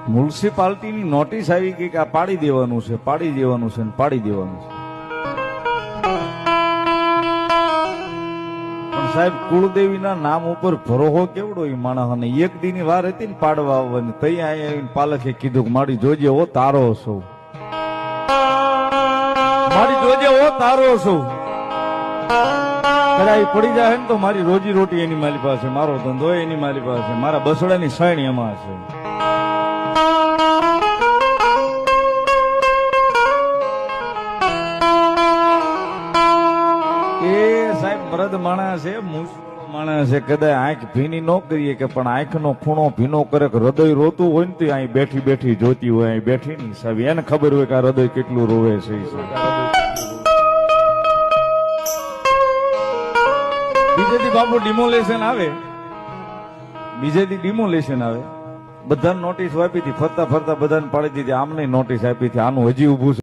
મ્યુનિસિપાલિટીની notice આવી ગઈ કે આ પાડી દેવાનું છે, પાડી દેવાનું છે, પાડી દેવાનું છે. પણ સાહેબ કુળદેવીના નામ ઉપર ભરોહો કેવડો એ માણસને. એક દીની વાર હતી ને પાડવા આવવાની, તઈ અહીંયા પાલકે કીધું કે મારી જોજે ઓ તારો છો, મારી જોજે ઓ તારો છો. કદાચ પડી જાય ને તો મારી રોજી રોટી એની મારી પાસે, મારો ધંધો એની મારી પાસે, મારા બસડાની સાઈણ એમાં છે. એ સાહેબ મરદ માણસ છે, મુશ્કેલ માણસ છે. કદાચ આંખ ભીની ન કરીએ કે પણ આંખનો ખૂણો ભીનો કરે કે હૃદય રોતું હોય ને તો અહીં બેઠી બેઠી જોતી હોય, અહીં બેઠી નહીં સાહેબ એને ખબર હોય કે આ હૃદય કેટલું રોવે છે. બીજેથી બાપુ ડિમોલેશન આવે, બીજેથી ડિમોલેશન આવે, બધાને નોટિસ આપી હતી, ફરતા ફરતા બધાને પાડી દીધી. આમને નોટિસ આપી હતી, આનું હજી ઉભું છે.